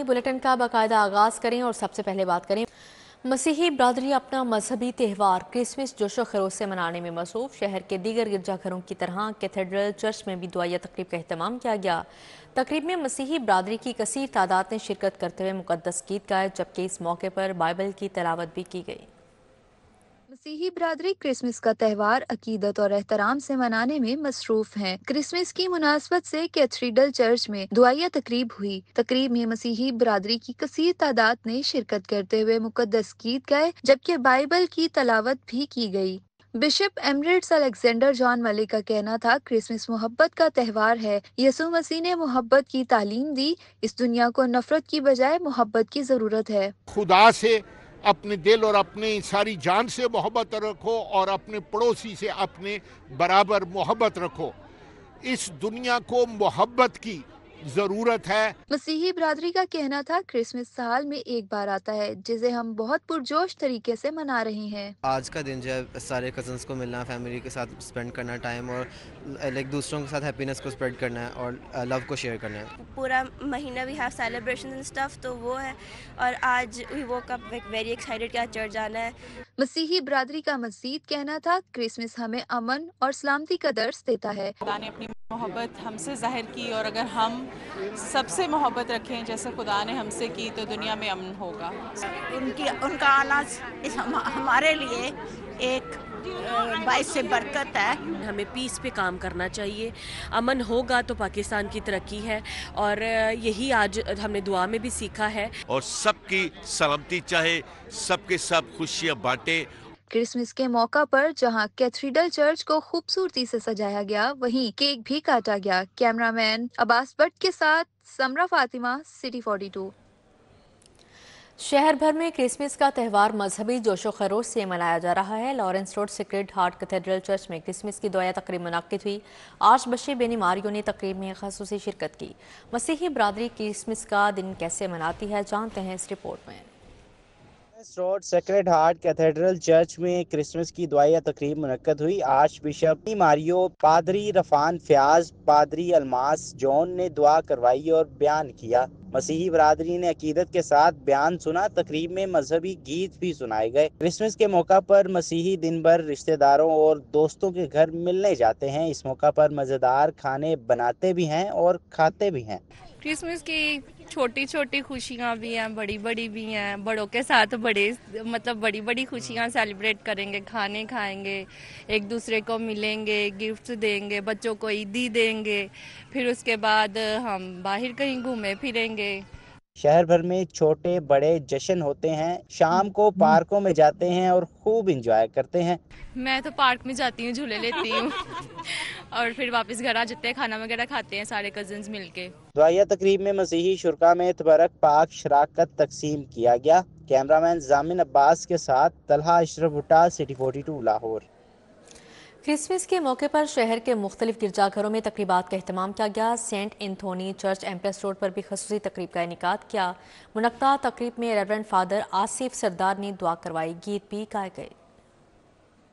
Bulletin का बाकायदा आगाज करें और सबसे पहले बात करें। मसीही बरादरी अपना मजहबी त्यौहार क्रिसमस जोशो खरोश से मनाने में मसरूफ। शहर के दीगर गिरजाघरों की तरह कैथेड्रल चर्च में भी दुआया तकरीब का अहतमाम किया गया। तकरीब में मसीही बरादरी की कसीर तादाद ने शिरकत करते हुए मुकद्दस गीत गाए, जबकि इस मौके पर बाइबल की तिलावत भी की गई। मसीही बरादरी क्रिसमस का त्यौहार अकीदत और एहतराम से मनाने में मसरूफ हैं। क्रिसमस की मुनासबत से कैथेड्रल चर्च में दुआया तकरीब हुई। तकरीब में मसीही बरादरी की कसीर तादाद ने शिरकत करते हुए मुकद्दस गीत गाए, जबकि बाइबल की तलावत भी की गई। Bishop Emirates Alexander John Malik का कहना था, क्रिसमस मोहब्बत का त्यौहार है। यसु मसीह ने मोहब्बत की तालीम दी। इस दुनिया को नफरत की बजाय मोहब्बत की जरूरत है। खुदा से अपने दिल और अपनी सारी जान से मोहब्बत रखो और अपने पड़ोसी से अपने बराबर मोहब्बत रखो। इस दुनिया को मोहब्बत की ज़रूरत है। मसीही बरादरी का कहना था, क्रिसमस साल में एक बार आता है, जिसे हम बहुत पुरजोश तरीके से मना रहे हैं। आज का दिन जो है सारे कजन्स को मिलना, फैमिली के साथ स्पेंड करना टाइम, और लाइक दूसरों के साथ हैप्पीनेस को स्प्रेड करना है और लव को शेयर करना है। पूरा महीना we have celebration and stuff, तो वो है। और आज we woke up very excited कि आज चर्च जाना है। मसीही बरादरी का मज़ीद कहना था, क्रिसमस हमें अमन और सलामती का दर्स देता है। खुदा ने अपनी मोहब्बत हमसे जाहिर की, और अगर हम सबसे मोहब्बत रखें जैसे खुदा ने हमसे की, तो दुनिया में अमन होगा। उनका आना हमारे लिए एक बाइस से बरकत है। हमें पीस पे काम करना चाहिए। अमन होगा तो पाकिस्तान की तरक्की है, और यही आज हमने दुआ में भी सीखा है। और सबकी सलामती चाहे, सबके सब खुशियाँ बांटे। क्रिसमस के मौका पर जहां कैथेड्रल चर्च को खूबसूरती से सजाया गया, वहीं केक भी काटा गया। कैमरामैन अब्बास भट्ट के साथ समरा फातिमा, सिटी 42। शहर भर में क्रिसमस का त्यौहार मजहबी जोशो खरोश से मनाया जा रहा है। Lawrence road sacred heart cathedral church में क्रिसमस की दुआया तकरीब मुनक्किद हुई। आर्च बिशप बेनी मारियो ने तकरीब में ख़ुसूसी शिरकत की। मसीही बरादरी क्रिसमस का दिन कैसे मनाती है, जानते हैं इस रिपोर्ट में। Road sacred heart cathedral church में क्रिसमस की दुआया तकरीब मुनक्कद हुई। आर्च बिशप मारियो, पादरी रफान फयाज, पादरी अलमास जॉन ने दुआ करवाई और बयान किया। मसीही बरादरी ने अकीदत के साथ बयान सुना। तकरीब में मजहबी गीत भी सुनाए गए। क्रिसमस के मौका पर मसीही दिन भर रिश्तेदारों और दोस्तों के घर मिलने जाते हैं। इस मौका पर मजेदार खाने बनाते भी हैं और खाते भी हैं। क्रिसमस की छोटी छोटी खुशियाँ भी हैं, बड़ी बड़ी भी हैं। बड़ों के साथ बड़ी बड़ी खुशियाँ सेलिब्रेट करेंगे, खाने खाएंगे, एक दूसरे को मिलेंगे, गिफ्ट देंगे, बच्चों को ईदी देंगे, फिर उसके बाद हम बाहर कहीं घूमे फिरेंगे। शहर भर में छोटे बड़े जश्न होते हैं। शाम को पार्कों में जाते हैं और खूब इंजॉय करते हैं। मैं तो पार्क में जाती हूँ, झूले लेती हूँ और फिर वापस घर आ जाते हैं, खाना वगैरह खाते हैं सारे कजिन्स मिलके। दुआया तकरीब में मसीही शुरका में तबरक पाक शराकत तकसीम किया गया। कैमरामैन जामिन अब्बास के साथ तलहा अशरफ भुट्टा, सिटी 42 लाहौर। क्रिसमस के मौके पर शहर के मुख्तलिफ गिरजाघरों में तकरीबात का अहतमाम किया गया। Saint Anthony Church Empress Road पर भी खसूसी तकरीब का इनेकाद किया। मुनक्का तकरीब में रेवरेंड फादर आसिफ सरदार ने दुआ करवाई, गीत भी गाए गए।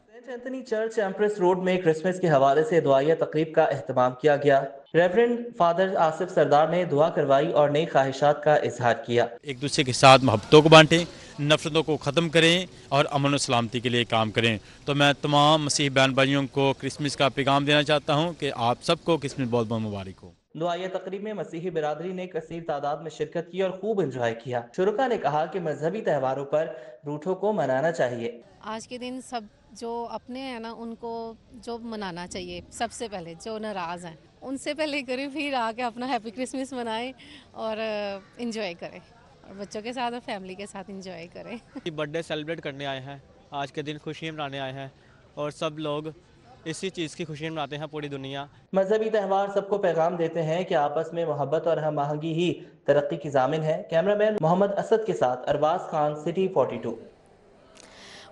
Saint Anthony Church Empress Road में क्रिसमस के हवाले से दुआया तकरीब का अहतमाम किया गया। रेवरेंड फादर आसिफ सरदार ने दुआ करवाई और नई ख्वाहिशात का इजहार किया। एक दूसरे के साथ मोहब्बतों को बांटें, नफरतों को ख़त्म करें और अमन और सलामती के लिए काम करें। तो मैं तमाम मसीही बहन भाइयों को क्रिसमस का पैगाम देना चाहता हूँ कि आप सबको क्रिसमस बहुत बहुत मुबारक हो। दुआया तकरीब में मसीही बिरादरी ने कसीर तादाद में शिरकत की और खूब एंजॉय किया। शुरुका ने कहा कि मजहबी त्योहारों पर रूठों को मनाना चाहिए। आज के दिन सब जो अपने हैं ना, उनको जो मनाना चाहिए। सबसे पहले जो नाराज़ हैं उनसे पहले करें, फिर आके अपना हैप्पी क्रिसमस मनाएं और एंजॉय करें, और बच्चों के साथ और फैमिली के साथ एंजॉय करें। बर्थडे सेलिब्रेट करने आए हैं, आज के दिन खुशियाँ मनाने आए हैं, और सब लोग इसी चीज़ की खुशियाँ मनाते हैं, पूरी दुनिया। मजहबी त्यौहार सबको पैगाम देते हैं कि आपस में मोहब्बत और हम आहंगी ही तरक्की की जामिन है। कैमरामैन मोहम्मद असद के साथ अरबाज खान, सिटी 42।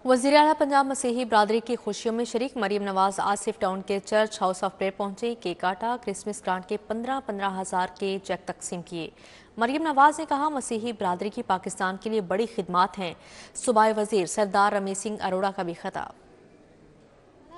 वज़ीर आला पंजाब मसीही बरादरी की खुशियों में शरीक मरीम नवाज आसिफ टाउन के चर्च हाउस ऑफ प्रेयर पहुंचे। केक काटा, क्रिसमस ग्रांट के 15-15 हज़ार के चेक तकसीम किए। मरीम नवाज ने कहा, मसीही बरादरी की पाकिस्तान के लिए बड़ी खिदमात हैं। सूबाई वज़ीर सरदार रमेश सिंह अरोड़ा का भी खिताब।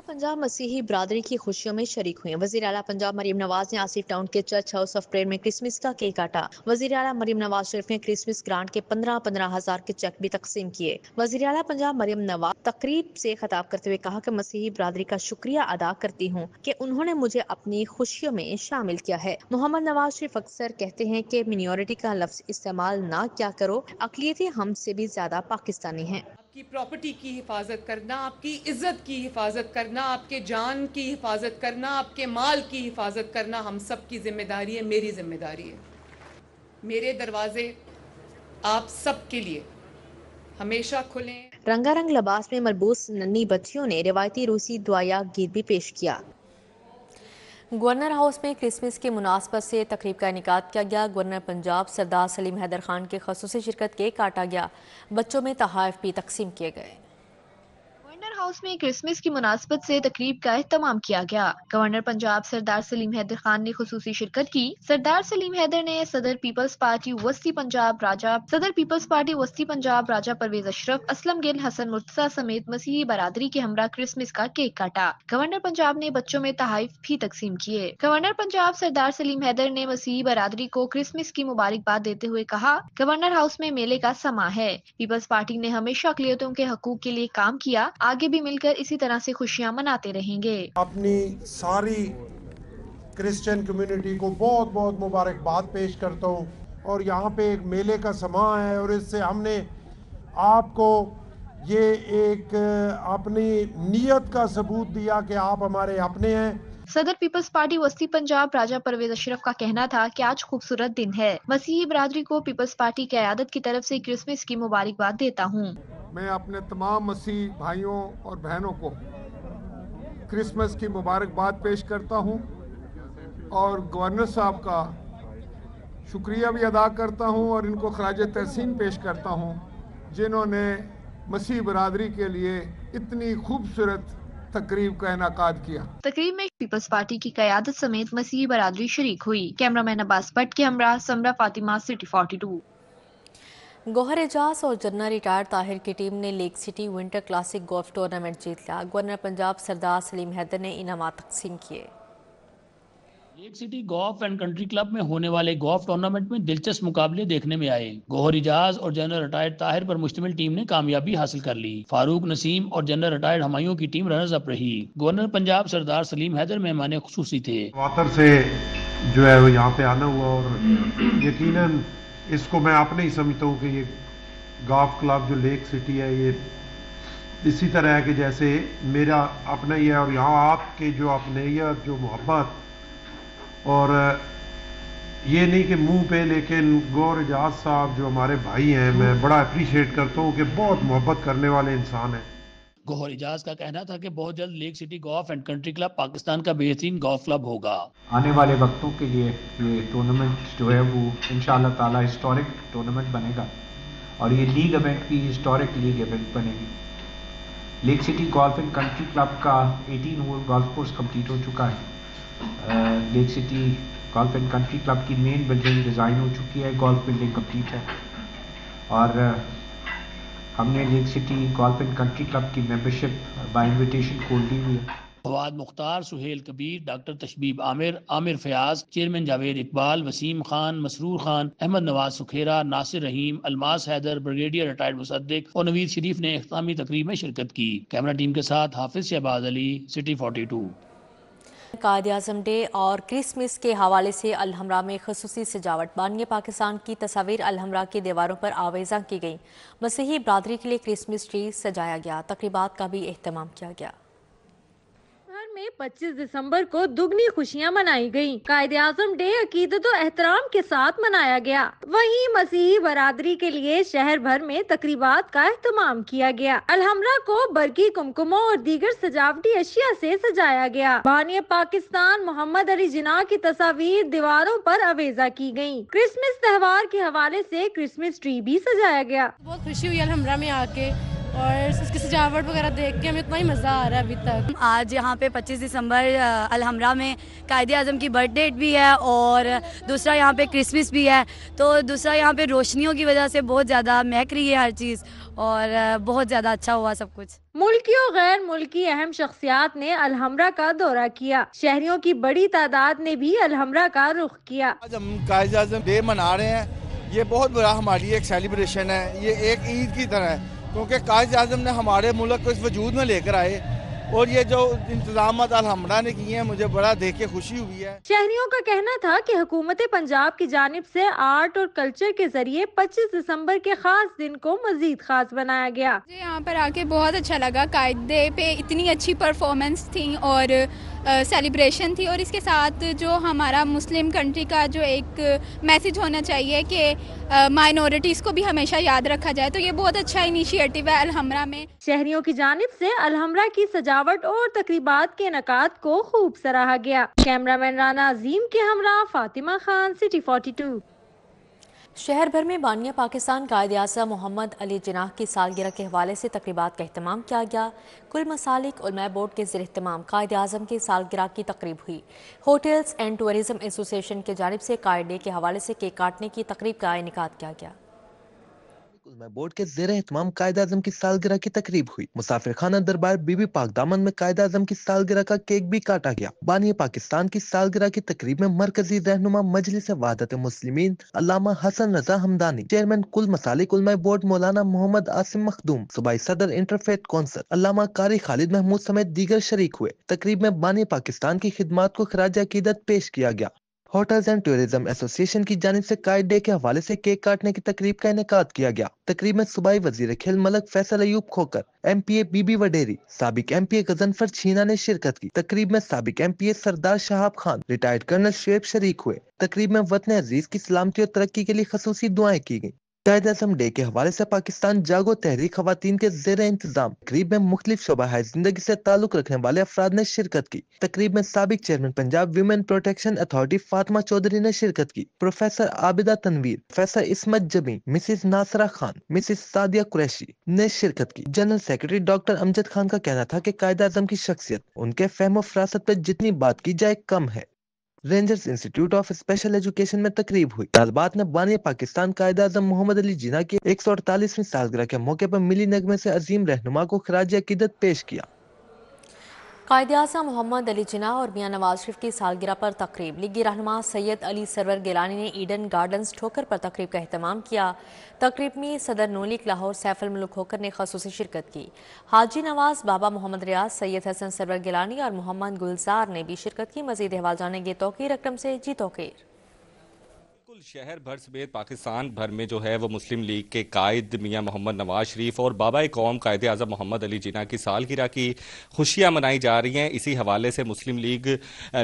पंजाब मसीही बरादरी की खुशियों में शरीक हुए। वज़ीर आला पंजाब मरीम नवाज ने आसिफ टाउन के चर्च हाउस ऑफ प्रेयर में क्रिसमस का केक काटा। वज़ीर आला मरीम नवाज शरीफ ने क्रिसमस ग्रांट के 15-15 हज़ार के चेक भी तकसीम किए। वज़ीर आला पंजाब मरीम नवाज तकरीब से खिताब करते हुए कहा कि मसीही बरादरी का शुक्रिया अदा करती हूँ कि उन्होंने मुझे अपनी खुशियों में शामिल किया है। मोहम्मद नवाज शरीफ अक्सर कहते हैं कि मिनॉरिटी का लफ्ज इस्तेमाल ना क्या करो, अक़लियतें हमसे भी ज्यादा पाकिस्तानी हैं। आपकी प्रॉपर्टी की हिफाजत करना, आपकी इज्जत की हिफाजत करना, आपके जान की हिफाजत करना, आपके माल की हिफाजत करना हम सब की जिम्मेदारी है, मेरी जिम्मेदारी है। मेरे दरवाजे आप सब के लिए हमेशा खुले। रंगारंग लिबास में मलबूस नन्ही बच्चियों ने रिवायती रूसी दुआया गीत भी पेश किया। गवर्नर हाउस में क्रिसमस की मुनासबत से तकरीब का इनेकाद किया गया। गवर्नर पंजाब सरदार सलीम हैदर खान की ख़ुसूसी शिरकत केक काटा गया। बच्चों में तोहफ़े भी तकसीम किए गए। गवर्नर हाउस में क्रिसमस की मुनासबत से तकरीब का एहतमाम किया गया। गवर्नर पंजाब सरदार सलीम हैदर खान ने खुसूसी शिरकत की। सरदार सलीम हैदर ने सदर पीपल्स पार्टी वस्ती पंजाब राजा परवेज अशरफ, असलम गिल, हसन मुर्तजा समेत मसीही बरादरी के हमरा क्रिसमस का केक काटा। गवर्नर पंजाब ने बच्चों में तोहफ़े भी तकसीम किए। गवर्नर पंजाब सरदार सलीम हैदर ने मसीही बरादरी को क्रिसमस की मुबारकबाद देते हुए कहा, गवर्नर हाउस में मेले का समा है। पीपल्स पार्टी ने हमेशा अक़लियतों के हकूक के लिए काम किया, आगे भी मिलकर इसी तरह से खुशियां मनाते रहेंगे। अपनी सारी क्रिश्चियन कम्युनिटी को बहुत बहुत मुबारकबाद पेश करता हूँ और यहाँ पे एक मेले का समा है और इससे हमने आपको ये एक अपनी नीयत का सबूत दिया कि आप हमारे अपने हैं। सदर पीपल्स पार्टी वस्ती पंजाब राजा परवेज अशरफ का कहना था कि आज खूबसूरत दिन है। मसीही बरादरी को पीपल्स पार्टी की क़यादत की तरफ से क्रिसमस की मुबारकबाद देता हूँ। मैं अपने तमाम मसीही भाइयों और बहनों को क्रिसमस की मुबारकबाद पेश करता हूं और गवर्नर साहब का शुक्रिया भी अदा करता हूं और इनको खराज तहसीन पेश करता हूं जिन्होंने मसीही बरादरी के लिए इतनी खूबसूरत तकरीब का इनेकाद किया। तकरीब में पीपल्स पार्टी की क़यादत समेत मसीही बरादरी शरीक हुई। कैमरामैन अब्बास भट्ट के हमरा समरा फातिमा, सिटी 42। गौहर एजाज और जनरल रिटायर्ड ताहिर की टीम ने lake city winter classic golf tournament जीत लिया। गवर्नर पंजाब सरदार सलीम हैदर ने इनामात तकसीम किए। Lake city golf and country club में होने वाले गोल्फ टूर्नामेंट में दिलचस्प मुकाबले देखने में आए। गौहर एजाज और जनरल रिटायर्ड ताहिर पर मुश्तमिल टीम ने कामयाबी हासिल कर ली। फारूक नसीम और जनरल रिटायर्ड हमायूं की टीम रनर्स अप रही। गवर्नर पंजाब सरदार सलीम हैदर मेहमान खुसूसी थे। वातर से जो है वो यहाँ पे आना हुआ और यकीनन इसको मैं अपने ही समझता हूँ कि ये गोल्फ क्लब जो लेक सिटी है ये इसी तरह है कि जैसे मेरा अपना ही है और यहाँ आपके जो अपनेयत जो मोहब्बत और ये नहीं कि मुंह पे, लेकिन गौहर एजाज साहब जो हमारे भाई हैं मैं बड़ा अप्रिशिएट करता हूँ कि बहुत मोहब्बत करने वाले इंसान हैं। गौहर एजाज का कहना था कि बहुत जल्द lake city golf and country club Pakistan का बेहतरीन गोल्फ क्लब होगा। आने वाले वक्तों के लिए ये टूर्नामेंट जो है वो इंशाअल्लाह ताला हिस्टोरिक टूर्नामेंट बनेगा और ये लीग इवेंट भी हिस्टोरिक लीग इवेंट बनेगी। Lake city golf and country club का 18 होल गोल्फ कोर्स कंप्लीट हो चुका है। Lake city golf and country club की मेन बिल्डिंग डिज़ाइन हो चुकी है, गोल्फ बिल्डिंग कंप्लीट है और हमने lake city golf and country club की मेंबरशिप बाय इनविटेशन खोल दी हुई है। फवाद मुख्तार, सुहेल कबीर, डॉक्टर तशबीब आमिर, आमिर फयाज, चेयरमैन जावेद इकबाल, वसीम खान, मसरूर खान, अहमद नवाज सुखेरा, नासिर रहीम, अलमास हैदर, ब्रिगेडियर रिटायर्ड मुसद्दिक और नवीद शरीफ ने इख्तितामी तकरीब में शिरकत की। कैमरा टीम के साथ हाफिज शहबाज अली, सिटी 42। कायद-ए-आज़म डे और क्रिसमस के हवाले से अलहमरा में खसूसी सजावट। बानिए पाकिस्तान की तस्वीर अलहमरा की दीवारों पर आवेज़ा की गई। मसीही बरादरी के लिए क्रिसमस ट्री सजाया गया। तकरीबात का भी एहतमाम किया गया। में 25 दिसंबर को दुगनी खुशियां मनाई गयी। कायद-ए-आज़म डे अकीदत और एहतराम के साथ मनाया गया। वहीं मसीही बरादरी के लिए शहर भर में तकरीबात का एहतमाम किया गया। अलहमरा को बरकी कुमकुमों और दीगर सजावटी अशिया से सजाया गया। बानिए पाकिस्तान मोहम्मद अली जिन्ना की तस्वीर दीवारों पर आवेजा की गयी। क्रिसमस त्योहार के हवाले से क्रिसमस ट्री भी सजाया गया। बहुत खुशी हुई अलहमरा में आके। اور اس کی سجاوٹ وغیرہ دیکھ کے ہمیں اتنا ہی مزہ آ رہا ہے ابھی تک. آج یہاں پہ 25 دسمبر الحمرا میں قائد اعظم کی برتھ ڈیٹ بھی ہے اور دوسرا یہاں پہ کرسمس بھی ہے, تو دوسرا یہاں پہ روشنیوں کی وجہ سے بہت زیادہ مہک رہی ہے ہر چیز اور بہت زیادہ اچھا ہوا سب کچھ. ملکی و غیر ملکی اہم شخصیات نے الحمرا کا دورہ کیا. شہریوں کی بڑی تعداد نے بھی الحمرا کا رخ کیا. آج ہم قائد اعظم ڈے منا رہے ہیں. یہ بہت بڑا ہماری ایک سیلیبریشن ہے, یہ ایک عید کی طرح ہے, کیونکہ قائد اعظم نے ہمارے ملک کو اس وجود میں لے کر آئے اور یہ جو انتظامات الحمرا نے کیے ہیں مجھے بڑا دیکھ کے خوشی ہوئی ہے. شہریوں کا کہنا تھا کہ حکومت پنجاب کی جانب سے آرٹ اور کلچر کے ذریعے 25 دسمبر کے خاص دن کو مزید خاص بنایا گیا. مجھے یہاں پر آ کے بہت اچھا لگا. قائد ڈے پہ اتنی اچھی پرفارمنس تھی اور سیلیبریشن تھی, اور اس کے ساتھ جو ہمارا مسلم کنٹری کا جو ایک میسج ہونا چاہیے کہ مائنورٹیز کو بھی ہمیشہ یاد رکھا جائے, تو یہ بہت اچھا انیشیٹو ہے الحمرا میں. شہریوں کی جانب سے الحمرا کی سجاوٹ اور تقریبات کے انعقاد کو خوب سراہا گیا. کیمرہ مین رانا عظیم کے ہمراہ فاطمہ خان, سٹی 42. شہر بھر میں بانیہ پاکستان قائد اعظم محمد علی جناح کی سالگرہ کے حوالے سے تقریبات کا اہتمام کیا گیا. کل مسالک علماء بورڈ کے زیر اہتمام قائد اعظم کی سالگرہ کی تقریب ہوئی. ہوٹلز اینڈ ٹورزم ایسوسی ایشن کی جانب سے قائد ڈے کے حوالے سے کیک کاٹنے کی تقریب کا انعقاد کیا گیا. علماء بورڈ کے زیر اہتمام قائد اعظم کی سالگرہ کی تقریب ہوئی. مسافر خانہ دربار بی بی پاک دامن میں قائد اعظم کی سالگرہ کا کیک بھی کاٹا گیا. بانی پاکستان کی سالگرہ کی تقریب میں مرکزی رہنما مجلس وحدت مسلمین علامہ حسن رضا ہمدانی, چیئرمین کل مسالک علماء بورڈ مولانا محمد عاصم مخدوم, صوبائی صدر انٹرفیتھ کونسل علامہ قاری خالد محمود سمیت دیگر شریک ہوئے. تقریب میں بانی پاکستان کی خدمات کو خراج عقیدت پیش کیا گیا. ہوٹلز اینڈ ٹورزم ایسوسی ایشن کی جانب سے قائد ڈے کے حوالے سے کیک کاٹنے کی تقریب کا انعقاد کیا گیا. تقریب میں صوبائی وزیر کھیل Malik Faisal Ayub Khokhar, M P A Bibi Waderi, سابق ایم پی اے غضنفر چھینا نے شرکت کی. تقریب میں سابق ایم پی اے سردار شہاب خان, ریٹائرڈ کرنل شعیب شریک ہوئے. تقریب میں وطن عزیز کی سلامتی اور ترقی کے لیے خصوصی دعائیں کی گئیں. قائد اعظم ڈے کے حوالے سے پاکستان جاگو تحریک خواتین کے زیر انتظام تقریب میں مختلف شعبہ زندگی سے تعلق رکھنے والے افراد نے شرکت کی. تقریب میں سابق chairman Punjab Women Protection Authority Fatima Chaudhry نے شرکت کی. Professor Abida Tanveer, professor Ismat Jami, Mrs Nasira Khan, Mrs Sadia Qureshi نے شرکت کی. General secretary doctor Amjad Khan کا کہنا تھا کہ قائد اعظم کی شخصیت ان کے فہم و فراست پر جتنی بات کی جائے کم ہے. Rangers institute of special education میں تقریب ہوئی. طالبات نے بانی پاکستان قائد اعظم محمد علی جناح کی 148ویں سالگرہ کے موقع پر ملی نغمے سے عظیم رہنما کو خراج عقیدت پیش کیا. قائد اعظم محمد علی جناح اور میاں نواز شریف کی سالگرہ پر تقریب. لیگی رہنما سید علی سرور گیلانی نے ایڈن گارڈنز ٹھوکر پر تقریب کا اہتمام کیا. تقریب میں صدر نون لیگ لاہور سیف الملک کھوکر نے خصوصی شرکت کی. حاجی نواز, بابا محمد ریاض, سید حسن سرور گیلانی اور محمد گلزار نے بھی شرکت کی. مزید احوال جانیں گے توقیر اکرم سے. جی توقیر. شہر بھر سمیت پاکستان بھر میں جو ہے وہ مسلم لیگ کے قائد میاں محمد نواز شریف اور بابا قوم قائد اعظم محمد علی جناح کی سالگرہ کی خوشیاں منائی جا رہی ہیں. اسی حوالے سے مسلم لیگ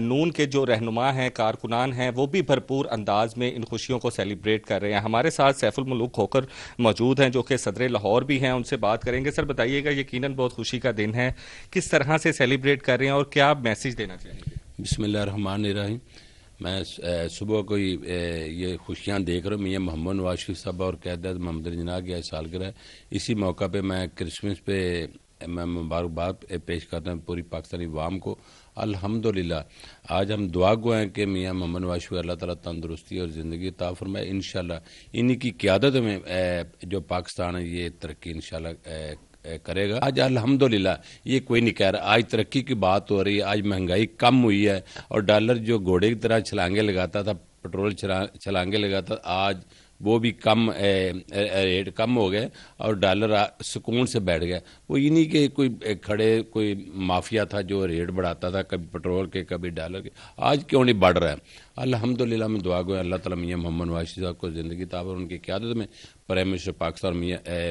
نون کے جو رہنما ہیں, کارکنان ہیں, وہ بھی بھرپور انداز میں ان خوشیوں کو سیلیبریٹ کر رہے ہیں. ہمارے ساتھ سیف الملک کھوکر موجود ہیں جو کہ صدر لاہور بھی ہیں, ان سے بات کریں گے. سر بتائیے گا, یقیناً بہت خوشی کا دن ہے, کس طرح سے سیلیبریٹ کر رہے ہیں اور کیا میسج دینا چاہیں گے؟ بسم اللہ الرحمن الرحیم. میں صبح کو یہ خوشیاں دیکھ رہا ہوں. میاں محمد نواز شریف صاحب اور قائد اعظم محمد علی جناح کی سالگرہ ہے. اسی موقع پہ میں کرسمس پہ میں مبارکباد پیش کرتا ہوں پوری پاکستانی عوام کو. الحمدللہ آج ہم دعا گو ہیں کہ میاں محمد نواز شریف اللہ تعالیٰ تندرستی اور زندگی عطا فرمائے. انشاءاللہ انہی کی قیادت میں جو پاکستان ہے یہ ترقی انشاءاللہ کرے گا. آج الحمدللہ یہ کوئی نہیں کہہ رہا, آج ترقی کی بات ہو رہی ہے. آج مہنگائی کم ہوئی ہے اور ڈالر جو گھوڑے کی طرح چھلانگے لگاتا تھا, پیٹرول چھلانگے لگاتا, آج وہ بھی کم ریٹ کم ہو گئے اور ڈالر سکون سے بیٹھ گیا. وہ یہ نہیں کہ کوئی کھڑے کوئی مافیا تھا جو ریٹ بڑھاتا تھا کبھی پیٹرول کے کبھی ڈالر کے. آج کیوں نہیں بڑھ رہا ہے؟ الحمدللہ میں دعا گو اللہ تعالیٰ میاں محمد نواز شریف صاحب کو زندگی طا اور ان کی قیادت میں پرائم منسٹر پاکستان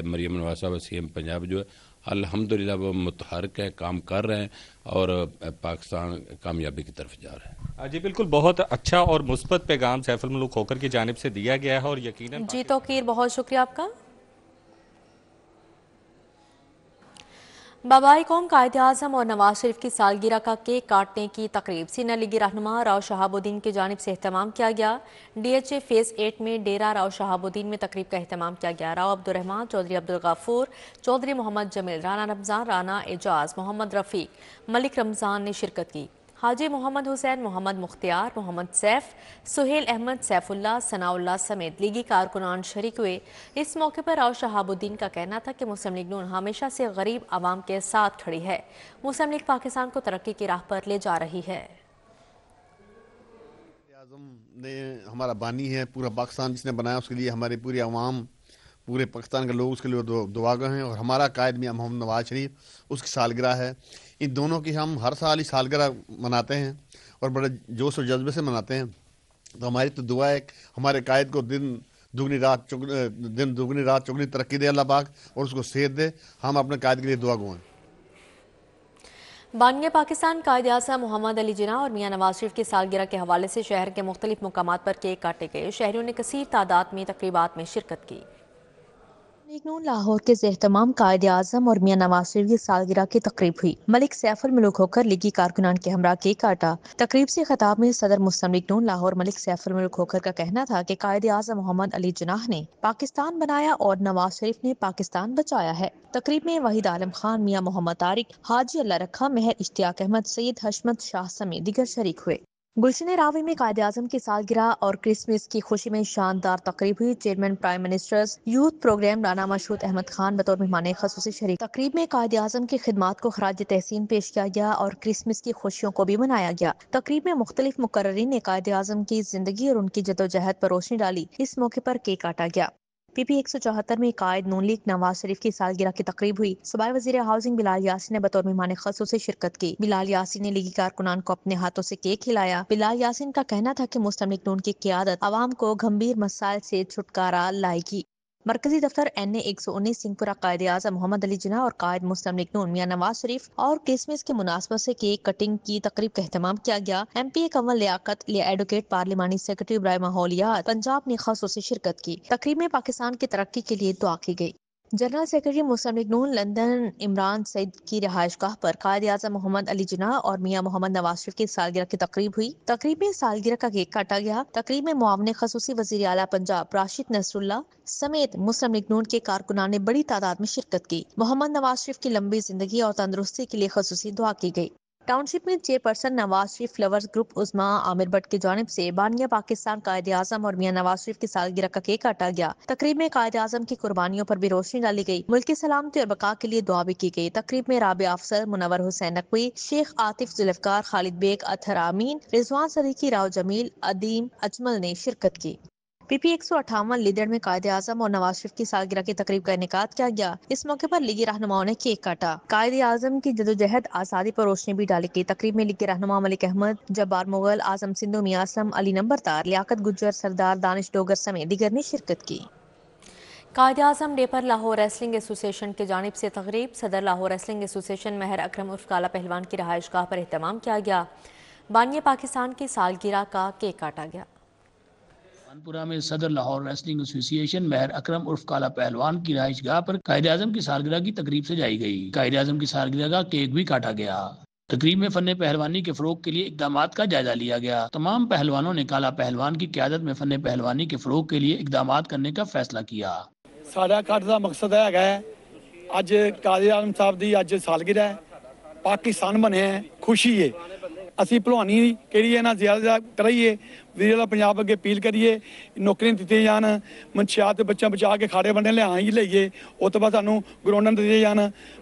مریم نواز صاحب سی ایم پنجاب جو ہے الحمدللہ وہ متحرک ہے, کام کر رہے ہیں اور پاکستان کامیابی کی طرف جا رہا ہے. جی بالکل, بہت اچھا اور مثبت پیغام سیف الملک کھوکر کی جانب سے دیا گیا ہے اور یقیناً. جی توقیر, بہت شکریہ آپ کا. बाबाई कौम कायद आज़म और नवाज शरीफ की सालगिरह का केक काटने की तकरीब सीनियर लीगी रहनुमा राव शहाबुद्दीन की जानिब से एहतमाम किया गया। DHA फेज़ 8 में डेरा राव शहाबुद्दीन में तकरीब का एहतमाम किया गया। राव अब्दुर्रहमान, चौधरी अब्दुल गफूर, चौधरी मोहम्मद जमील, राना रमज़ान, राना एजाज, मोहम्मद रफ़ीक, मलिक रमज़ान ने शिरकत की। हाजी मोहम्मद हुसैन, मोहम्मद मुख्तियार, मोहम्मद सैफ, सुहेल अहमद, सैफुल्ला, सनाउल्ला समेत लीगी कारकुनान शरीक हुए। इस मौके पर राव शहाबुद्दीन का कहना था कि मुस्लिम लीग नून हमेशा से गरीब आवाम के साथ खड़ी है। मुस्लिम लीग पाकिस्तान को तरक्की की राह पर ले जा रही है। आज़म ने हमारा बानी है, पूरा पाकिस्तान जिसने बनाया उसके लिए हमारी पूरी आवाम, पूरे पाकिस्तान के लोग उसके लिए दुआगो हैं। और हमारा कायद मियां मोहम्मद नवाज शरीफ उसकी सालगिरह है। इन दोनों की हम हर साल ही सालगिरह मनाते हैं और बड़े जोश और जज्बे से मनाते हैं। तो हमारी तो दुआ है हमारे कायद को दिन दुगनी रात चौगनी तरक्की दे अल्लाह पाक और उसको सेहत दे। हम अपने कायद के लिए दुआ गो हैं। बानिया पाकिस्तान कायद आज़म मोहम्मद अली जिन्ना और मियां नवाज शरीफ की सालगिरह के हवाले से शहर के मुख्तलिफ मुकामात पर केक काटे गए। शहरियों ने कसीर तादाद में तकरीबात में शिरकत की। लीग नून लाहौर के एहतमाम कायद आज़म और मियां नवाज शरीफ की सालगिरह की तकरीब हुई। मलिक सैफुल मुल्क होकर लीगी कारकुनान के हमरा केक काटा। तकरीब से खिताब में सदर मुस्लिम लीग नून लाहौर मलिक सैफुल मुल्क होकर का कहना था कि कायद आज़म मोहम्मद अली जिन्ना ने पाकिस्तान बनाया और नवाज शरीफ ने पाकिस्तान बचाया है। तकरीब में वहीद आलम खान, मियां मोहम्मद तारिक, हाजी अल्लाह रखा, मेहर इश्तियाक अहमद, सैयद हशमत शाह समेत दीगर शरीक हुए। गुलशन रावी में कायद आज़म की सालगिरह और क्रिसमस की खुशी में शानदार तकरीब हुई। Chairman Prime Minister's Youth Programme Rana Mashhood Ahmad Khan बतौर मेहमान खसूसी शरीक। तकरीब में कायद आज़म की खिदमात को खराज तहसीन पेश किया गया और क्रिसमस की खुशियों को भी मनाया गया। तकरीब में मुख्तलिफ मुकर्ररीन ने कायद आज़म की जिंदगी और उनकी जदोजहद पर रोशनी डाली। इस मौके पर केक काटा गया। PP 174 में कायद नून लीग नवाज शरीफ की सालगिरह की तकरीब हुई। सूबाई वजीर हाउसिंग बिलाल यासीन ने बतौर मेहमान खसूसी शिरकत की। बिलाल यासीन ने लीगी कारकुनान को अपने हाथों से केक खिलाया। बिलाल यासीन का कहना था कि मुस्लिम लीग नून की क़यादत आवाम को गंभीर मसाइल से छुटकारा लाएगी। मरकजी दफ्तर NA 119 सिंहपुरा कायद आज़म मोहम्मद अली जिन्ना और कायद मुस्लिम लीग नून मियां नवाज शरीफ और क्रिसमस के मुनासबत से केक कटिंग की तकरीब का एहतमाम किया गया। MP कंवल लियाकत, एडवोकेट, पार्लिमानी सेक्रेटरी इब्राहिम माहौलियात पंजाब ने खासूसी शिरकत की। तकरीब में पाकिस्तान की तरक्की के लिए दुआ की गई। जनरल सेक्रेटरी मुस्लिम लीग नून लंदन इमरान सईद की रिहाइशगाह पर कायद आज़म मोहम्मद अली जिन्ना और मियां मोहम्मद नवाज शरीफ की सालगिरह की तकरीब हुई। तकरीब में सालगिरह का केक काटा गया। तकरीब में मुआवने खसूसी वजीर आला पंजाब राशिद नसरुल्लाह समेत मुस्लिम लीग नून के कारकुनान ने बड़ी तादाद में शिरकत की। मोहम्मद नवाज शरीफ की लंबी जिंदगी और तंदुरुस्ती के लिए खसूसी दुआ की गई। टाउनशिप में chairperson Nawaz Sharif flowers group उस्मा आमिर भट्ट की जानिब से बानिया पाकिस्तान कायद आज़म और मियां नवाज शरीफ की सालगिरह का केक काटा गया। तकरीब में कायद आज़म की कुर्बानियों पर भी रोशनी डाली गई। मुल्क की सलामती और बका के लिए दुआ भी की गई। तकरीब में राबिया अफसर, मुनव्वर हुसैन नकवी, शेख आतिफ जुल्फकार, खालिद बेग, अतहर आमीन, रिजवान सदीकी, राव जमील, अदीम अजमल ने शिरकत की। PP 158 लीडर में कायद आज़म और नवाज शरीफ की सालगिरह की तकरीब का इनेकाद किया गया। इस मौके पर लीगी रहनुमाओं ने केक काटा। कायद आज़म की जदोजहद आज़ादी पर रोशनी भी डाली गई। तकरीब में लीगी रहनुमा मलिक अहमद, जब्बार मुगल, आजम सिंधु, मियां असलम, अली नंबरदार, लियाकत गुज्जर, सरदार दानिश डोगर समेत दीगर ने शिरकत की। कायद आज़म डे पर लाहौर रेसलिंग एसोसिएशन की जानिब से तकरीब। सदर लाहौर रेसलिंग एसोसिएशन मेहर अकरम उर्फ काला पहलवान की रहायशगाह पर एहतमाम किया गया। बानिया पाकिस्तान की सालगिरह का केक काटा गया। कानपुरा में सदर लाहौर रेसलिंग एसोसिएशन मेहर अकरम उर्फ काला पहलवान की रहायशगाह पर कायद आज़म की सालगिरह की तकरीब सजाई गई। कायद आज़म की सालगिरह का केक भी काटा गया। तकरीब में फन पहलवानी के फरोग के लिए इकदामात का जायजा लिया गया। तमाम पहलवानों ने काला पहलवान की क़यादत में फन पहलवानी के फरोग के लिए इकदामात करने का फैसला किया। साडा इकट्ठ दा मकसद है अज कायद आज़म साहब दी अज सालगिरह है, पाकिस्तान बने हैं, खुशी है। ਅਸੀਂ ਭਲਵਾਨੀ ਕਿਹੜੀ ਹੈ ਨਾ ਜ਼ਿਆਦਾ ਕਰਾਈਏ, ਵੀਰ ਦਾ ਪੰਜਾਬ ਅੱਗੇ ਅਪੀਲ ਕਰੀਏ, ਨੌਕਰੀਆਂ ਦਿੱਤੀਆਂ ਜਾਣ, ਮਨਸ਼ਿਆਤ ਬੱਚਾ ਬਚਾ ਕੇ ਖਾੜੇ ਬੰਨੇ ਲਿਆ ਹੀ ਲਈਏ। ਉਹ ਤੋਂ ਬਾਅਦ ਸਾਨੂੰ ਗਰਾਊਂਡਾਂ ਦਿੱਤੇ ਜਾਣ,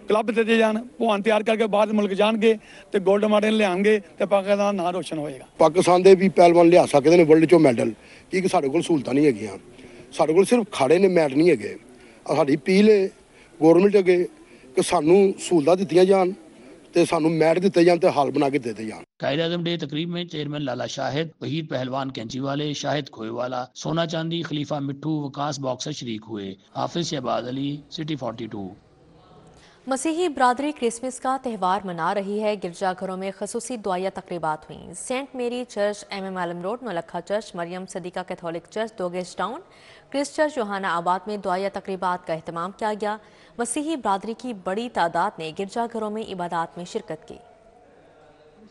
ਕਲੱਬ ਦਿੱਤੇ ਜਾਣ, ਭਲਵਾਨ ਤਿਆਰ ਕਰਕੇ ਬਾਹਰ ਮੁਲਕ ਜਾਣਗੇ ਤੇ 골ਡ ਮੈਡਲ ਲਿਆਉਣਗੇ ਤੇ ਪਾਕਿਸਤਾਨ ਦਾ ਨਾਂ ਰੋਸ਼ਨ ਹੋਏਗਾ। ਪਾਕਿਸਤਾਨ ਦੇ ਵੀ ਪਹਿਲਵਾਨ ਲਿਆ ਸਕਦੇ ਨੇ ਵਰਲਡ ਚੋਂ ਮੈਡਲ, ਕਿ ਸਾਡੇ ਕੋਲ ਸਹੂਲਤਾਂ ਨਹੀਂ ਹੈਗੀਆਂ। ਸਾਡੇ ਕੋਲ ਸਿਰਫ ਖਾੜੇ ਨੇ, ਮੈਟ ਨਹੀਂ ਹੈਗੇ। ਸਾਡੀ ਅਪੀਲ ਹੈ ਗੌਰਮੈਂਟ ਅੱਗੇ ਕਿ ਸਾਨੂੰ ਸਹੂਲਤਾਂ ਦਿੱਤੀਆਂ ਜਾਣ ਤੇ ਸਾਨੂੰ ਮੈਟ ਦਿੱਤੇ ਜਾਣ ਤੇ ਹਾਲ ਬਣਾ ਕੇ ਦਿੱਤੇ ਜਾਣ। कायद आज़म डे तकरीब में चेयरमैन लाला शाहिद, वहीद पहलवान कैंची वाले, शाहिद खोएवाला, सोना चांदी, खलीफा मिट्ठू, वकास बॉक्सर शरीक हुए। हाफिज शहबाज अली, सिटी 42। मसीही बरादरी क्रिसमस का त्यौहार मना रही है। गिरजाघरों में खसूसी दुआया तकरीबात हुई। Saint Mary church, MM Alam road, Naulakha church, Mariam Siddiqa Catholic church, दोगेज town, Christ church, Youhanabad में दुआया तकरीबात का अहतमाम किया गया। मसीही बरादरी की बड़ी तादाद ने गिरजाघरों में इबादत में शिरकत की।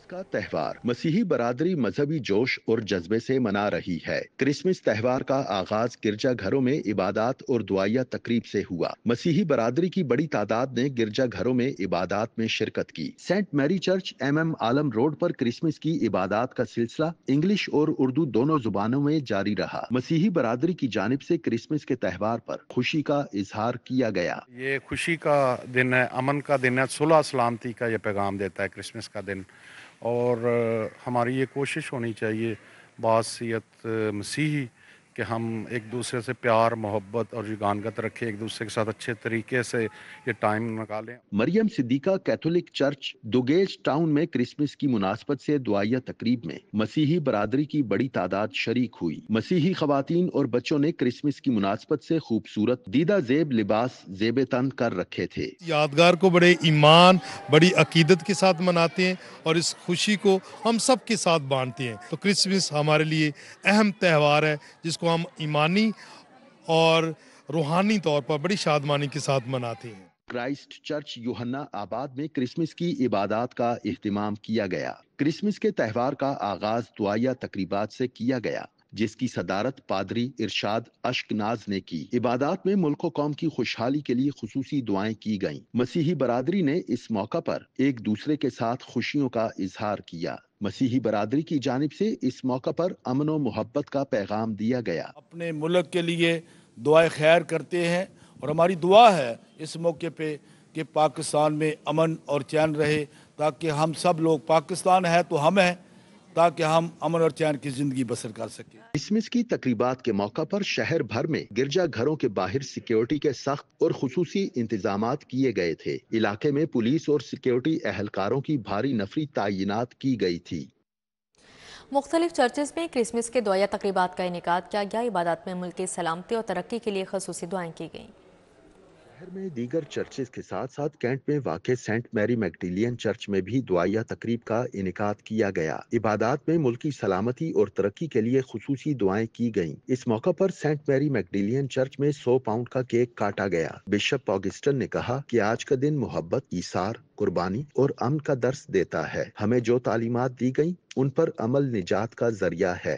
का त्यौहार मसीही बरादरी मजहबी जोश और जज्बे से मना रही है। क्रिसमस त्यौहार का आगाज गिरजा घरों में इबादत और दुआया तकरीब से हुआ। मसीही बरादरी की बड़ी तादाद ने गिरजा घरों में इबादत में शिरकत की। Saint Mary church, MM Alam road पर क्रिसमस की इबादत का सिलसिला इंग्लिश और उर्दू दोनों जुबानों में जारी रहा। मसीही बरादरी की जानिब से क्रिसमस के त्यौहार पर खुशी का इजहार किया गया। ये खुशी का दिन है, अमन का दिन है, सुलह सलामती का ये पैगाम देता है क्रिसमस का दिन। और हमारी ये कोशिश होनी चाहिए बासियत मसीही कि हम एक दूसरे से प्यार, मोहब्बत और जुगानगत रखें, एक दूसरे के साथ अच्छे तरीके से ये टाइम निकालें। मरियम सिद्दीका कैथोलिक चर्च, दुगेज टाउन में क्रिसमस की मुनासबत से दुआया तकरीब में मसीही बरादरी की बड़ी तादाद शरीक हुई। मसीही खवातीन और बच्चों ने क्रिसमस की मुनासबत से खूबसूरत दीदा जेब लिबास जेब तन कर रखे थे। यादगार को बड़े ईमान, बड़ी अकीदत के साथ मनाते हैं और इस खुशी को हम सब के साथ बांटते हैं। तो क्रिसमस हमारे लिए अहम त्यौहार है जिसको हम ईमानी और रूहानी तौर पर बड़ी शादमानी के साथ मनाते हैं। क्राइस्ट चर्च, यूहन्ना आबाद में क्रिसमस की इबादत का इह्तिमाम किया गया। क्रिसमस के त्यौहार का आगाज दुआया तकरीबात से किया गया, जिसकी सदारत पादरी इरशाद अश्कनाज ने की। इबादत में मुल्क कौम की खुशहाली के लिए खुसूसी दुआएं की गईं। मसीही बरादरी ने इस मौका पर एक दूसरे के साथ खुशियों का इजहार किया। मसीही बरादरी की जानिब से इस मौका पर अमन और मोहब्बत का पैगाम दिया गया। अपने मुल्क के लिए दुआएं खैर करते हैं और हमारी दुआ है इस मौके पे कि पाकिस्तान में अमन और चैन रहे, ताकि हम सब लोग, पाकिस्तान है तो हम हैं, ताकि हम अमन और चैन की जिंदगी बसर कर सकें। क्रिसमस की तकरीबात के मौका पर शहर भर में गिरजा घरों के बाहर सिक्योरिटी के सख्त और खुसूसी इंतजामात किए गए थे। इलाके में पुलिस और सिक्योरिटी एहलकारों की भारी नफरी तैनात की गई थी। मुख्तलिफ चर्चेज में क्रिसमस के दुआया तकरीबात का इनेकाद किया गया। इबादत में मुल्क की सलामती और तरक्की के लिए खसूसी दुआएं की गईं। शहर में दीगर चर्चेज के साथ साथ कैंट में वाक़े सेंट मैरी मैगडिलियन चर्च में भी दुआया तकरीब का इनेकाद किया गया। इबादत में मुल्की सलामती और तरक्की के लिए खुसूसी दुआएं की गईं। इस मौका पर सेंट मैरी मैगडिलियन चर्च में 100 पाउंड का केक काटा गया। बिशप ऑगस्टन ने कहा कि आज का दिन मोहब्बत, ईसार, कुर्बानी और अमन का दर्स देता है। हमें जो तालीमात दी गई उन पर अमल निजात का जरिया है।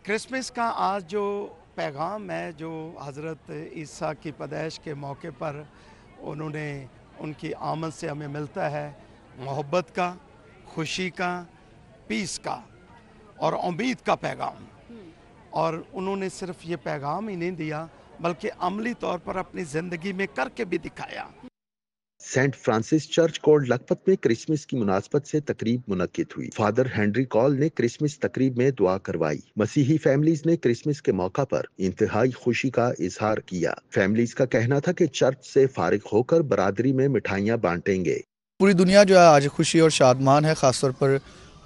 क्रिसमस का आज जो पैगाम है, जो हज़रत ईसा की पैदाइश के मौके पर उन्होंने, उनकी आमद से हमें मिलता है मोहब्बत का, खुशी का, पीस का और उम्मीद का पैगाम। और उन्होंने सिर्फ ये पैगाम ही नहीं दिया बल्कि अमली तौर पर अपनी ज़िंदगी में करके भी दिखाया। सेंट फ्रांसिस चर्च कोल्ड लखपत में क्रिसमस की मुनासबत से तकरीब मुनक्किद हुई। फादर हेनरी कॉल ने क्रिसमस तकरीब में दुआ करवाई। मसीही फैमिलीज ने क्रिसमस के मौका पर इंतहाई खुशी का इजहार किया। फैमिलीज का कहना था कि चर्च से फारिग होकर बरादरी में मिठाइयाँ बांटेंगे। पूरी दुनिया जो है आज खुशी और शादमान है। खासतौर पर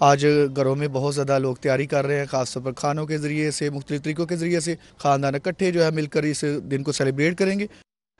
आज घरों में बहुत ज़्यादा लोग तैयारी कर रहे हैं, खासतौर पर खानों के ज़रिए से, मुख्तलिफ तरीकों के ज़रिए से ख़ानदान इकट्ठे जो है मिलकर इस दिन को सेलिब्रेट करेंगे।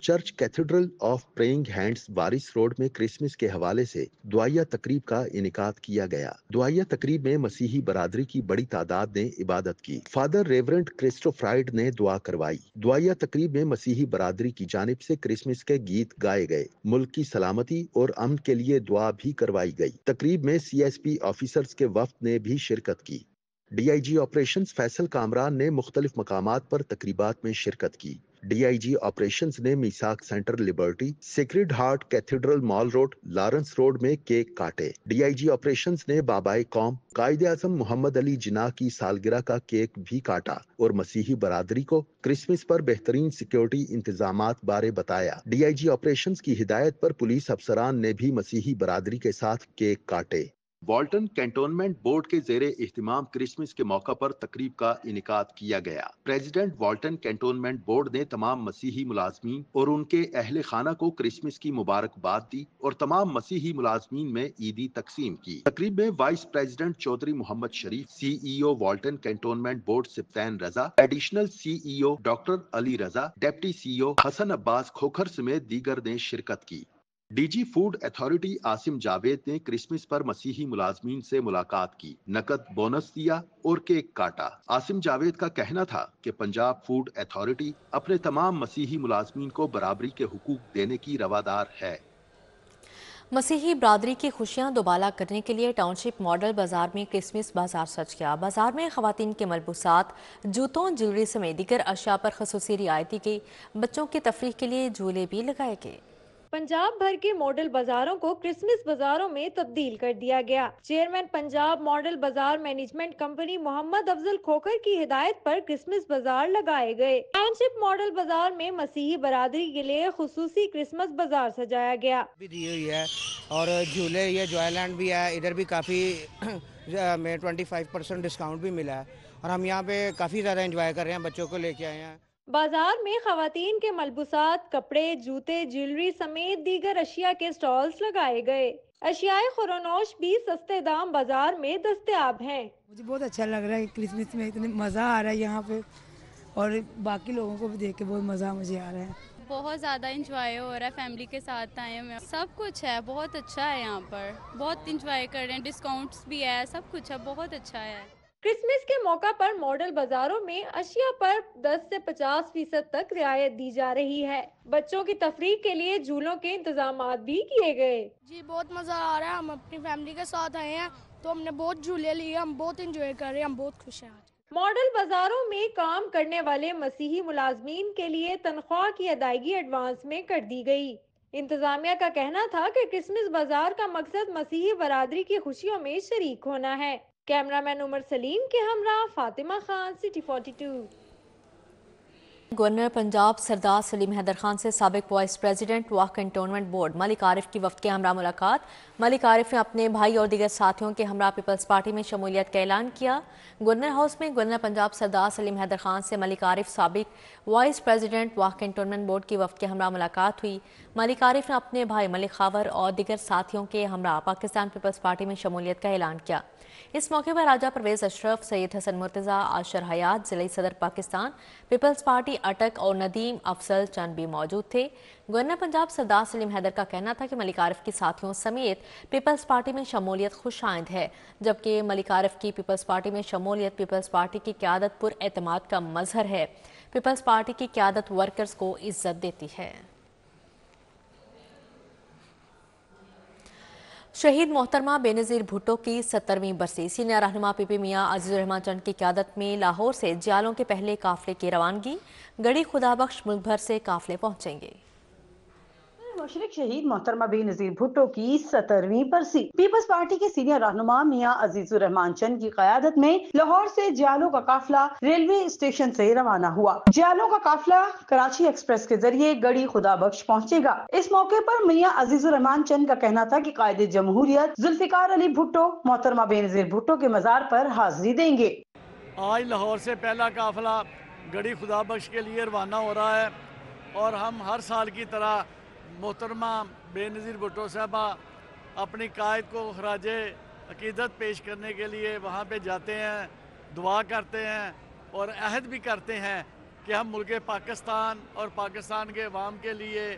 Church cathedral of praying hands Waris road में क्रिसमस के हवाले से दुआया तकरीब का इनेकाद किया गया। दुआया तकरीब में मसीही बरादरी की बड़ी तादाद ने इबादत की। फादर रेवरेंड क्रिस्टोफ्राइड ने दुआ करवाई। दुआया तकरीब में मसीही बरादरी की जानिब से क्रिसमस के गीत गाए गए। मुल्क की सलामती और अमन के लिए दुआ भी करवाई गई। तकरीब में CSP ऑफिसर्स के वफ्द ने भी शिरकत की। DIG ऑपरेशंस फैसल कामरान ने मुख्तलिफ मकामात पर तकरीबात में शिरकत की। DIG ऑपरेशंस ने Misaq centre Liberty, sacred heart cathedral mall road, Lawrence road में केक काटे। DIG ऑपरेशंस ने बाबाए कौम कायदे आज़म मोहम्मद अली जिन्ना की सालगिरह का केक भी काटा और मसीही बरादरी को क्रिसमस पर बेहतरीन सिक्योरिटी इंतजामात बारे बताया। DIG ऑपरेशंस की हिदायत पर पुलिस अफसरान ने भी मसीही बरादरी के साथ केक काटे। वॉल्टन कैंटोनमेंट बोर्ड के ज़ेरे इह्तिमाम क्रिसमस के मौका पर तकरीब का इनेकाद किया गया। प्रेसिडेंट वॉल्टन कैंटोनमेंट बोर्ड ने तमाम मसीही मुलाजमीन और उनके अहले खाना को क्रिसमस की मुबारकबाद दी और तमाम मसीही मुलाजमीन में ईदी तकसीम की। तकरीब में वाइस प्रेसिडेंट चौधरी मोहम्मद शरीफ, CEO वॉल्टन कैंटोनमेंट बोर्ड सिप्तान रजा, एडिशनल CEO डॉक्टर अली रजा, डिप्टी CEO हसन अब्बास खोखर समेत दीगर ने शिरकत की। DG food authority Asim Javed ने क्रिसमस पर मसीही मुलाजमीन से मुलाकात की, नकद बोनस दिया और केक काटा। आसिम जावेद का कहना था कि पंजाब फूड अथॉरिटी अपने तमाम मसीही मुलाजमीन को बराबरी के हुकूक देने की रवादार है। मसीही बरादरी की खुशियां दोबाला करने के लिए टाउनशिप मॉडल बाजार में क्रिसमस बाजार सज गया। बाजार में खवातीन के मलबूसात, जूतों, ज्वेलरी समेत दीगर अशिया पर खसूसी रियायती की। बच्चों की तफरीह के लिए झूले भी लगाए गए। पंजाब भर के मॉडल बाजारों को क्रिसमस बाजारों में तब्दील कर दिया गया। चेयरमैन पंजाब मॉडल बाजार मैनेजमेंट कंपनी मोहम्मद अफजल खोखर की हिदायत पर क्रिसमस बाजार लगाए गए। टाउनशिप मॉडल बाजार में मसीही बरादरी के लिए खुसूसी क्रिसमस बाजार सजाया गया भी दी हुई है और झूले, ये जॉयलैंड भी है, इधर भी काफी में 25% डिस्काउंट भी मिला है और हम यहाँ पे काफी ज्यादा एंजॉय कर रहे हैं, बच्चों को लेके आए हैं। बाजार में खवातीन के मलबूसात, कपड़े, जूते, ज्वेलरी समेत दीगर अशिया के स्टॉल्स लगाए गए। अशियाए खुरोनोश भी सस्ते दाम बाजार में दस्तयाब हैं। मुझे बहुत अच्छा लग रहा है, क्रिसमस में इतने मज़ा आ रहा है यहाँ पे और बाकी लोगों को भी देख के बहुत मज़ा मुझे आ रहा है। बहुत ज़्यादा इंजॉय हो रहा है, फैमिली के साथ आए हैं, सब कुछ है, बहुत अच्छा है यहाँ पर, बहुत इंजॉय कर रहे हैं, डिस्काउंट्स भी है, सब कुछ है, बहुत अच्छा है। क्रिसमस के मौका पर मॉडल बाजारों में अशिया पर 10 से 50% तक रियायत दी जा रही है। बच्चों की तफरीह के लिए झूलों के इंतजामात भी किए गए। जी बहुत मजा आ रहा है, हम अपनी फैमिली के साथ आए हैं तो हमने बहुत झूले लिए, हम बहुत एंजॉय कर रहे हैं, हम बहुत खुश हैं। मॉडल बाजारों में काम करने वाले मसीही मुलाजमीन के लिए तनख्वाह की अदायगी एडवांस में कर दी गई। इंतजामिया का कहना था कि क्रिसमस बाजार का मकसद मसीही बरादरी की खुशियों में शरीक होना है। कैमरामैन उमर सलीम के हमरा फातिमा खान, सिटी 42। गवर्नर पंजाब सरदार सलीम हैदर खान से साबिक वाइस प्रेसिडेंट वक्फ कैंटोनमेंट बोर्ड मलिक आरिफ की वफ्द के हमरा मुलाकात। मलिक आरिफ ने अपने भाई और दीगर साथियों के हमरा पीपल्स पार्टी में शमूलियत का ऐलान किया। गवर्नर हाउस में गवर्नर पंजाब सरदार सलीम हैदर खान से मलिक आरिफ साबिक वाइस प्रेसिडेंट वक्फ कैंटोनमेंट बोर्ड की वफ्द के हमरा मुलाकात हुई। मलिक आरिफ ने अपने भाई मलिक खावर और दीगर साथियों के हमरा पाकिस्तान पीपल्स पार्टी में शमूलियत का ऐलान किया। इस मौके पर राजा परवेज अशरफ, सैयद हसन मुर्तज़ा, आशर हयात, ज़िले सदर पाकिस्तान पीपल्स पार्टी अटक और नदीम अफसल चंद भी मौजूद थे। गवर्नर पंजाब सरदार सलीम हैदर का कहना था कि मलिक आरिफ के साथियों समेत पीपल्स पार्टी में शमूलियत खुशाइंद है, जबकि मलिक आरिफ की पीपल्स पार्टी में शमूलियत पीपल्स पार्टी की क़यादत पुर एतमाद का मजहर है। पीपल्स पार्टी की क़यादत वर्कर्स को इज्जत देती है। शहीद मोहतरमा बेनज़ीर भुट्टो की 70वीं बरसी। सीनियर रहनुमा पीपी मियां अजीजुर रहमान चंद की क़यादत में लाहौर से जियालों के पहले काफिले की रवानगी। गढ़ी खुदाबख्श मुल्क भर से काफिले पहुंचेंगे। मुशरिक शहीद मोहतरमा बेनज़ीर भुट्टो की 70वीं बरसी। पीपल्स पार्टी के सीनियर रहनुमा मियां अजीजुर रहमान चंद की क़यादत में लाहौर से जियालों का काफिला रेलवे स्टेशन से रवाना हुआ। जियालों का काफिला कराची एक्सप्रेस के जरिए गढ़ी खुदाबख्श पहुंचेगा। इस मौके पर मियां अजीजुर रहमान चंद का कहना था कि कायदे जमहूरियत जुल्फिकार अली भुट्टो मोहतरमा बेनज़ीर भुट्टो के मज़ार पर हाजिरी देंगे। आज लाहौर से पहला काफिला गढ़ी खुदाबख्श के लिए रवाना हो रहा है और हम हर साल की तरह मोहतरमा बेनज़ीर भुट्टो साहबा अपनी कायद को खराजे अकीदत पेश करने के लिए वहाँ पे जाते हैं, दुआ करते हैं और अहद भी करते हैं कि हम मुल्क पाकिस्तान और पाकिस्तान के अवाम के लिए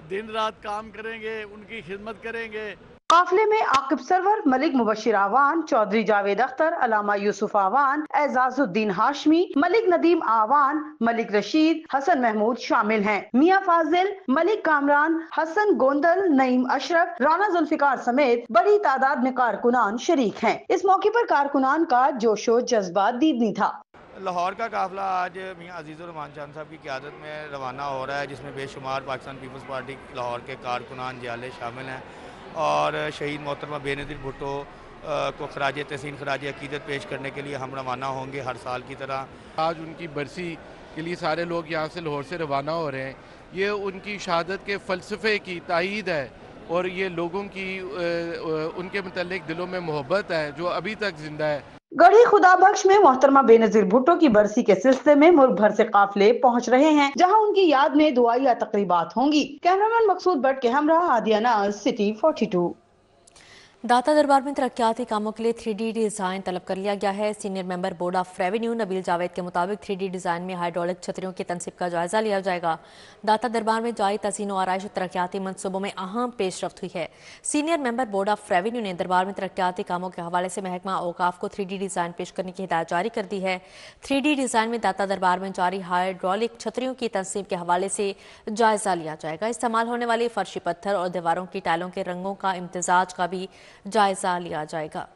दिन रात काम करेंगे, उनकी खिदमत करेंगे। काफिले में आकिब सरवर, मलिक मुबशिर आवान, चौधरी जावेद अख्तर, अलामा यूसुफ आवान, एजाजुद्दीन हाशमी, मलिक नदीम आवान, मलिक रशीद, हसन महमूद शामिल हैं। मियां फाजिल, मलिक कामरान, हसन गोंदल, नईम अशरफ, राना जुल्फिकार समेत बड़ी तादाद में कारकुनान शरीक हैं। इस मौके पर कारकुनान का जोशो जज्बा दीदनी था। लाहौर का काफिला आज मियां अजीजुर रहमान चंद साहब की क़यादत में रवाना हो रहा है, जिसमें बेशुमार पाकिस्तान पीपल्स पार्टी लाहौर के कारकुनान जियाले शामिल हैं और शहीद मोहतरमा बेनज़ीर भुट्टो को खराज तहसीन खराज अकीदत पेश करने के लिए हम रवाना होंगे हर साल की तरह। आज उनकी बरसी के लिए सारे लोग यहाँ से लाहौर से रवाना हो रहे हैं। ये उनकी शहादत के फ़लसफ़े की तायीद है और ये लोगों की उनके मुतल्लिक दिलों में मोहब्बत है जो अभी तक जिंदा है। गढ़ी खुदाबख्श में मोहतरमा बेनज़ीर भुट्टो की बरसी के सिलसिले में मुल्क भर से काफिले पहुंच रहे हैं, जहां उनकी याद में दुआया तकरीबात होंगी। कैमरामैन मकसूद भट्ट के हमरा आदियाना, सिटी 42। दाता दरबार में तरक्याती कामों के लिए 3D डिज़ाइन तलब कर लिया गया है। Senior member board of revenue Nabeel Javed के मुताबिक 3D डिज़ाइन में हाइड्रोलिक छतरियों की तनसीब का जायजा लिया जाएगा। दाता दरबार में जारी तज़ीन व आराइश तरक्याती मनसूबों में अहम पेशरफ्त हुई है। Senior member board of revenue ने दरबार में तरक्याती कामों के हवाले से महकमा औकाफ को 3D डिज़ाइन पेश करने की हिदायत जारी कर दी है। 3D डिज़ाइन में दाता दरबार में जारी हाइड्रोलिक छतरियों की तनसीब के हवाले से जायजा लिया जाएगा। इस्तेमाल होने वाली फर्शी पत्थर और दीवारों की टाइलों के रंगों का इम्तिजाज का भी जायजा लिया जाएगा।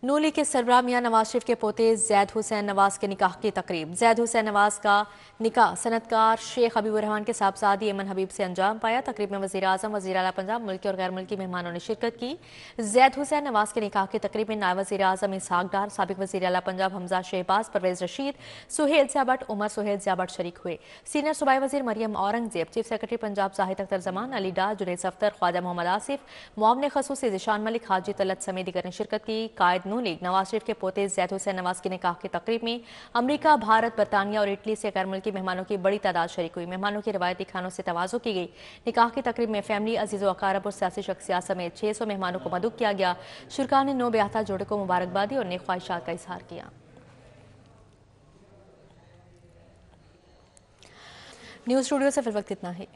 नूली के सरबराह मियां नवाज शरीफ के पोते जैद हुसैन नवाज के निकाह की तकरीब। जैद हुसैन नवाज का निकाह सनतकार शेख हबीबुर्रहमान के साहबजादी एमन हबीब से अंजाम पाया। तकरीब में वज़ीर आज़म, वज़ीर आला पंजाब, मुल्की और गैर मुल्की मेहमानों ने शिरकत की। जैद हुसैन नवाज के निकाह की तकरीब में नायब वज़ीर आज़म इसहाक डार, साबिक वज़ीर आला पंजाब हमजा शहबाज, परवेज रशीद, सुहेल ज़िया भट्ट, उमर सुहेल ज़िया भट्ट शरीक हुए। सीनियर सूबाई वज़ीर मरियम औरंगज़ेब, चीफ सेक्रेटरी पंजाब जाहिद अख्तर जमान, अली डार, जुनैद सफ्तर, ख्वाजा मोहम्मद आसिफ, मुआविन खसूसी ज़िशान मलिक, हाजी तलत समेत दीगर ने शिरकत की। कायद नून लीग नवाज शरीफ के पोते जैद हुसैन नवाज की निकाह की तकरीब में अमरीका, भारत, बरतानिया और इटली से गैर मुल्की मेहमानों की बड़ी तादाद शरीक हुई। मेहमानों की रवायती खानों से तवाज़ु की गई। निकाह की तकरीब में फैमिली, अजीज़ व अकारब और सियासी शख्सियात समेत 600 मेहमानों को मदऊ किया गया। शुरका ने नो ब्याहता जोड़े को मुबारकबादी और नेक ख्वाहिशात का इजहार किया। न्यूज़ स्टूडियो से फिर वक्त इतना ही।